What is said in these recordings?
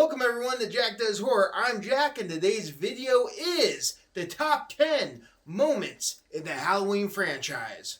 Welcome everyone to Jack Does Horror. I'm Jack and today's video is the top 10 moments in the Halloween franchise.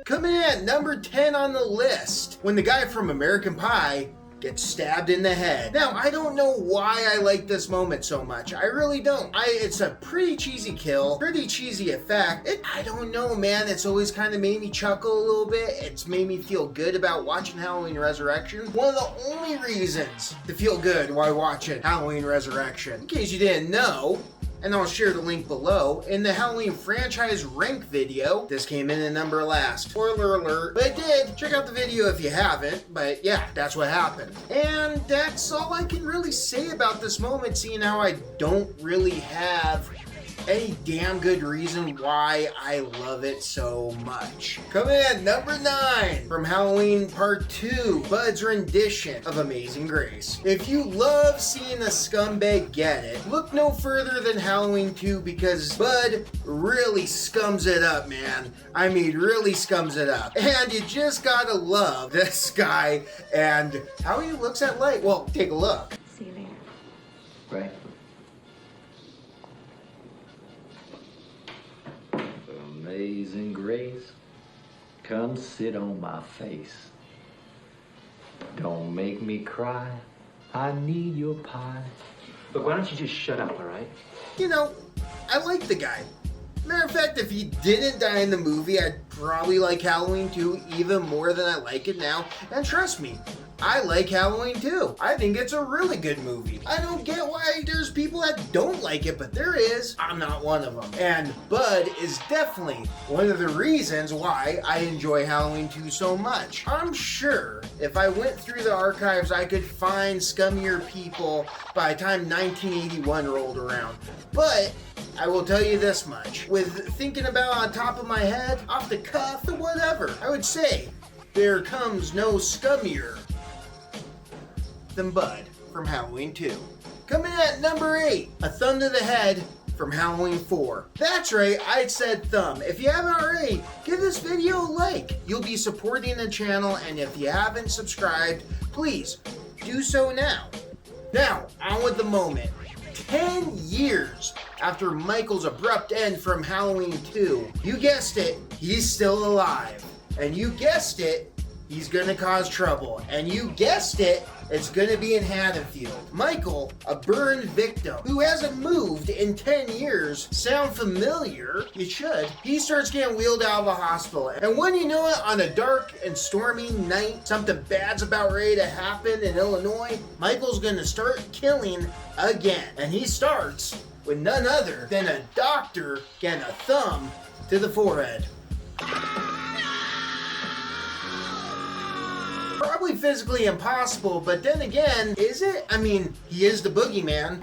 Coming in at number 10 on the list, when the guy from American Pie gets stabbed in the head. Now, I don't know why I like this moment so much. I really don't. It's a pretty cheesy kill, pretty cheesy effect. I don't know, man. It's always kind of made me chuckle a little bit. It's made me feel good about watching Halloween Resurrection. One of the only reasons to feel good while watching Halloween Resurrection. In case you didn't know, and I'll share the link below, in the Halloween franchise rank video, this came in at number last. Spoiler alert, but it did. Check out the video if you haven't, but yeah, that's what happened. And that's all I can really say about this moment, seeing how I don't really have any damn good reason why I love it so much. Coming in at number 9 from Halloween Part 2, Bud's rendition of Amazing Grace. If you love seeing a scumbag get it, look no further than Halloween 2 because Bud really scums it up, man. I mean, really scums it up. And you just gotta love this guy and how he looks at light. Well, take a look. See you later. Right. Amazing grace, come sit on my face. Don't make me cry, I need your pie. Look, why don't you just shut up, all right? You know, I like the guy. Matter of fact, if he didn't die in the movie, I'd probably like Halloween 2 even more than I like it now. And trust me, I like Halloween 2. I think it's a really good movie. I don't get why there's people that don't like it, but there is. I'm not one of them. And Bud is definitely one of the reasons why I enjoy Halloween 2 so much. I'm sure if I went through the archives, I could find scummier people by the time 1981 rolled around. But I will tell you this much. With thinking about on top of my head, off the cuff, or whatever, I would say there comes no scummier than Bud from Halloween 2. Coming in at number 8, a thumb to the head from Halloween 4. That's right, I said thumb. If you haven't already, give this video a like. You'll be supporting the channel, and if you haven't subscribed, please do so now. Now, on with the moment. 10 years after Michael's abrupt end from Halloween 2, you guessed it, he's still alive. And you guessed it, he's gonna cause trouble. And you guessed it, it's gonna be in Haddonfield. Michael, a burned victim who hasn't moved in 10 years, sound familiar? You should. He starts getting wheeled out of a hospital. And when you know it, on a dark and stormy night, something bad's about ready to happen in Illinois, Michael's gonna start killing again. And he starts with none other than a doctor getting a thumb to the forehead. Probably physically impossible, but then again, is it? I mean, he is the boogeyman.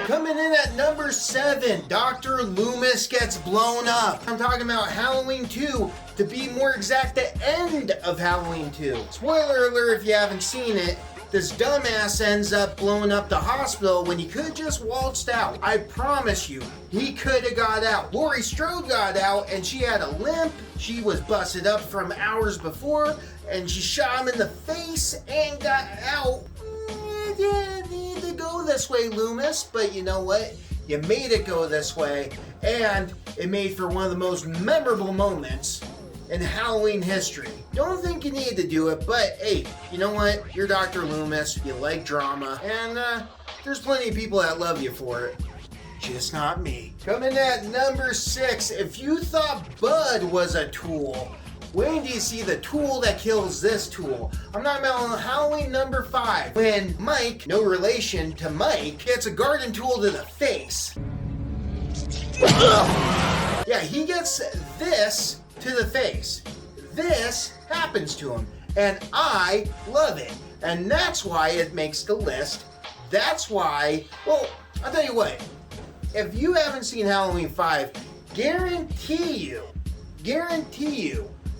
Coming in at number 7, Dr. Loomis gets blown up. I'm talking about Halloween 2, to be more exact, the end of Halloween 2. Spoiler alert if you haven't seen it. This dumbass ends up blowing up the hospital when he could have just waltzed out. I promise you, he could have got out. Laurie Strode got out and she had a limp. She was busted up from hours before and she shot him in the face and got out. It didn't need to go this way, Loomis, but you know what? You made it go this way, and it made for one of the most memorable moments in Halloween history. Don't think you need to do it, but hey, you know what? You're Dr. Loomis, you like drama, and there's plenty of people that love you for it. Just not me. Coming at number 6, if you thought Bud was a tool, when do you see the tool that kills this tool? I'm talking about Halloween number 5, when Mike, no relation to Mike, gets a garden tool to the face. Yeah, he gets this to the face. This happens to him, and I love it. And that's why it makes the list. That's why, well, I'll tell you what. If you haven't seen Halloween 5, guarantee you,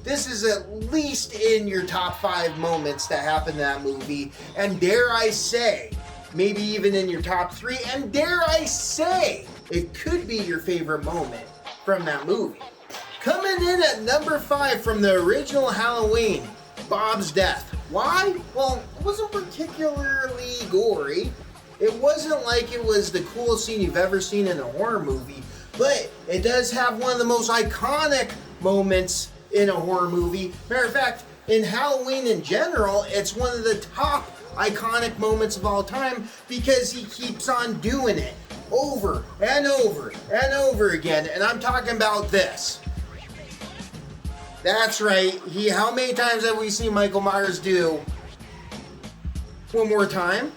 this is at least in your top 5 moments that happen in that movie. And dare I say, maybe even in your top 3, and dare I say, it could be your favorite moment from that movie. Coming in at number 5 from the original Halloween, Bob's death. Why? Well, it wasn't particularly gory. It wasn't like it was the coolest scene you've ever seen in a horror movie, but it does have one of the most iconic moments in a horror movie. Matter of fact, in Halloween in general, it's one of the top iconic moments of all time because he keeps on doing it over and over and over again, and I'm talking about this. That's right. How many times have we seen Michael Myers do? One more time.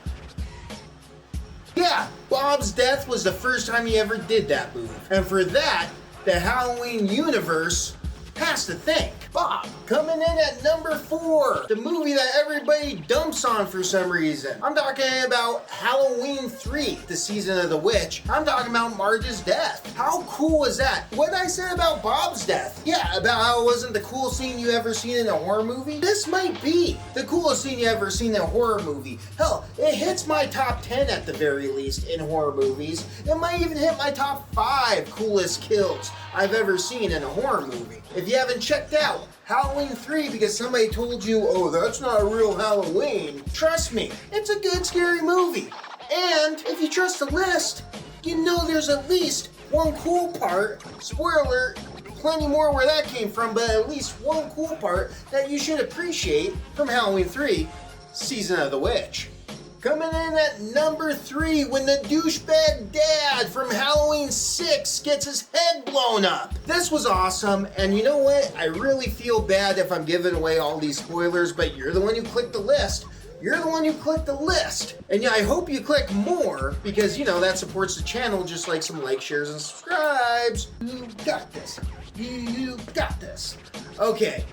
Yeah, Bob's death was the first time he ever did that move. And for that, the Halloween universe has to thank Bob. Coming in at number 4, the movie that everybody dumps on for some reason. I'm talking about Halloween 3, the season of the witch. I'm talking about Marge's death. How cool was that? What I said about Bob's death? Yeah, about how it wasn't the coolest scene you ever seen in a horror movie? This might be the coolest scene you ever seen in a horror movie. Hell, it hits my top 10 at the very least in horror movies. It might even hit my top 5 coolest kills I've ever seen in a horror movie. If you haven't checked out Halloween 3 because somebody told you, oh, that's not a real Halloween, trust me, it's a good scary movie. And if you trust the list, you know there's at least one cool part, spoiler, plenty more where that came from, but at least one cool part that you should appreciate from Halloween 3, Season of the Witch. Coming in at number 3, when the douchebag dad from Halloween 6 gets his head blown up. This was awesome, and you know what? I really feel bad if I'm giving away all these spoilers, but you're the one who clicked the list. You're the one who clicked the list. And yeah, I hope you click more, because, you know, that supports the channel just like some likes, shares, and subscribes. You got this. You got this. Okay,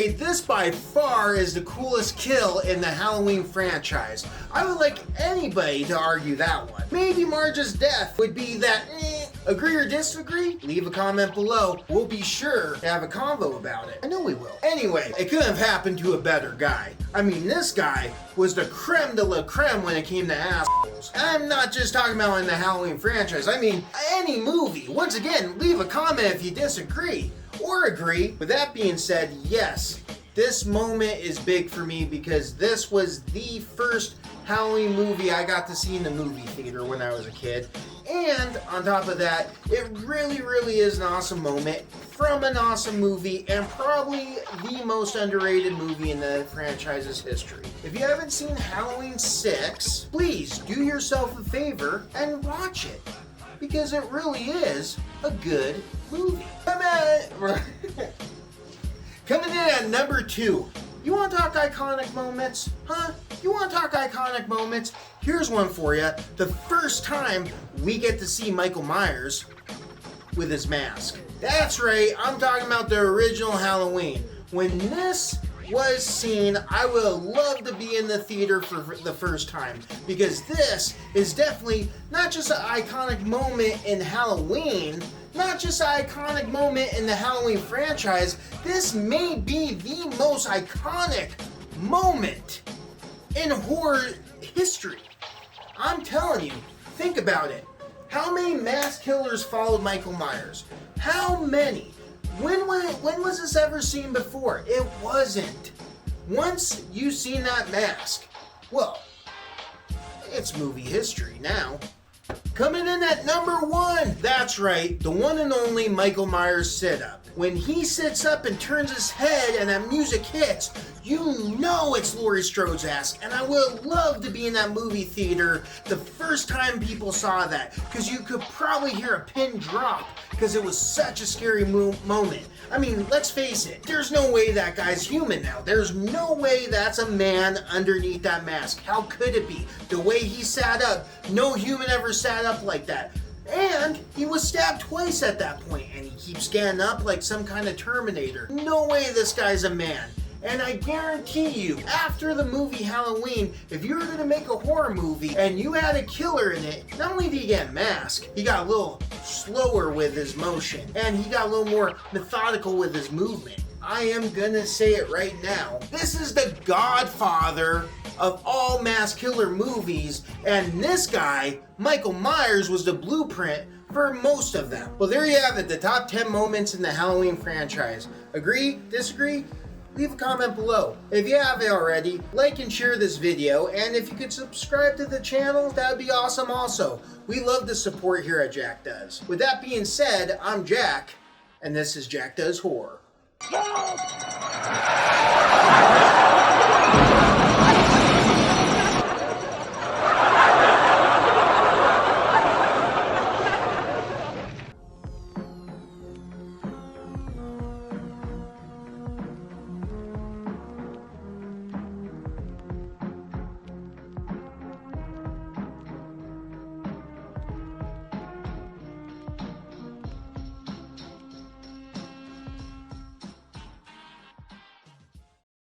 this by far is the coolest kill in the Halloween franchise. I would like anybody to argue that one. Maybe Marge's death would be that, agree or disagree? Leave a comment below. We'll be sure to have a convo about it. I know we will. Anyway, it couldn't have happened to a better guy. I mean, this guy was the creme de la creme when it came to assholes. And I'm not just talking about in the Halloween franchise. I mean, any movie. Once again, leave a comment if you disagree. Or agree. With that being said, yes, this moment is big for me because this was the first Halloween movie I got to see in the movie theater when I was a kid. And on top of that, it really, really is an awesome moment from an awesome movie and probably the most underrated movie in the franchise's history. If you haven't seen Halloween 6, please do yourself a favor and watch it, because it really is a good movie. Coming in at number 2. You want to talk iconic moments? Huh? You want to talk iconic moments? Here's one for you. The first time we get to see Michael Myers with his mask. That's right, I'm talking about the original Halloween. When this was seen, I would have loved to be in the theater for the first time, because this is definitely not just an iconic moment in Halloween, not just an iconic moment in the Halloween franchise, this may be the most iconic moment in horror history. I'm telling you, think about it. How many mass killers followed Michael Myers? How many? When was this ever seen before? It wasn't. Once you've seen that mask, well, it's movie history now. Coming in at number 1, that's right, the one and only Michael Myers sit-up. When he sits up and turns his head and that music hits, you know it's Laurie Strode's ass. And I would love to be in that movie theater the first time people saw that, because you could probably hear a pin drop because it was such a scary moment. I mean, let's face it, there's no way that guy's human now. There's no way that's a man underneath that mask. How could it be? The way he sat up, no human ever sat up like that. And he was stabbed twice at that point, and he keeps getting up like some kind of Terminator. No way this guy's a man. And I guarantee you, after the movie Halloween, if you were going to make a horror movie and you had a killer in it, not only did he get masked, he got a little slower with his motion, and he got a little more methodical with his movement. I am gonna say it right now. This is the godfather of all mass killer movies, and this guy, Michael Myers, was the blueprint for most of them. Well, there you have it, the top 10 moments in the Halloween franchise. Agree? Disagree? Leave a comment below. If you haven't already, like and share this video, and if you could subscribe to the channel, that would be awesome also. We love the support here at Jack Does. With that being said, I'm Jack, and this is Jack Does Horror.